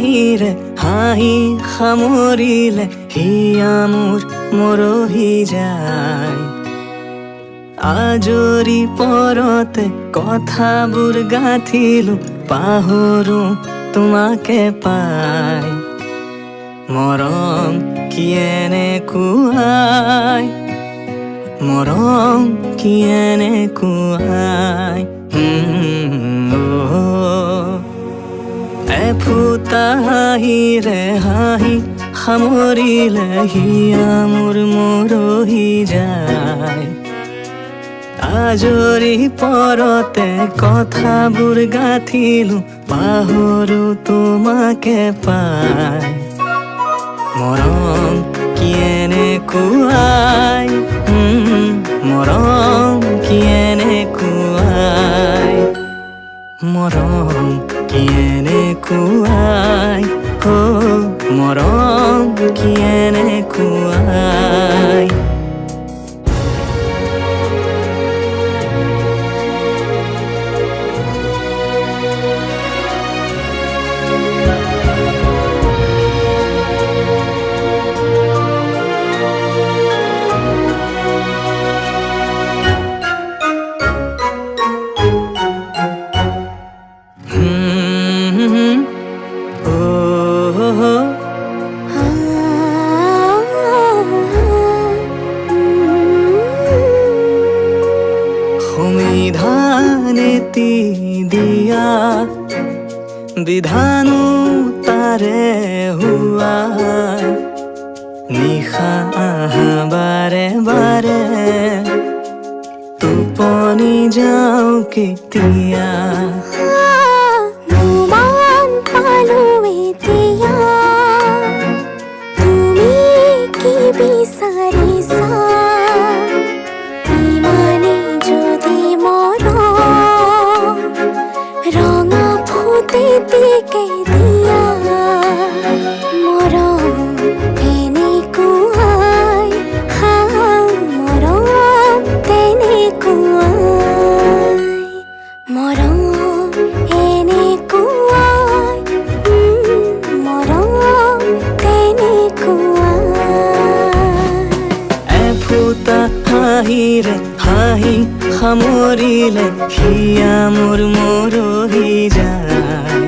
হাঁহিৰে হাঁহি সামৰিলে হিয়া মোৰ মৰহি যায়। আজৰি পৰতে কথাবোৰ গাঁঠিলো পাহৰো তোমাকে পাই। মৰম কি এনেকুৱাই, মৰম কি এনেকুৱাই। এফুটা হাঁহিৰে হাঁহি সামৰিলে হিয়া মোৰ মৰহি যায়। আজৰি পৰতে কথাবোৰ গাঁঠিলো পাহৰো তোমাকে পাই। মৰম কি এনেকুৱাই, মৰম কি এনেকুৱাই, মৰম কি এনেকুৱাই, মৰম কি এনেকুৱাই। সংবিধানেতি দিয়া বিধানো তাৰে হোৱা, নিশা বাৰে বাৰে টোপনি যাওঁ কেতিয়া। হাঁহিৰে হাঁহি সামৰিলে হিয়া মোৰ মৰহি যায়।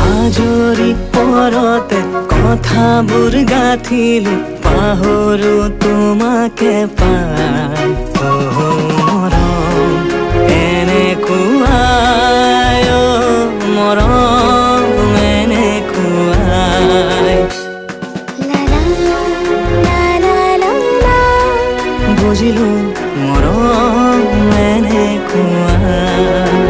আজৰি পৰতে কথাবোৰ গাঁঠিলো পাহৰো তোমাকে পাই। মৰম এনেকুৱাই, মৰম এনেকুৱাই। বুজিলো মৰম এনেকুৱাই।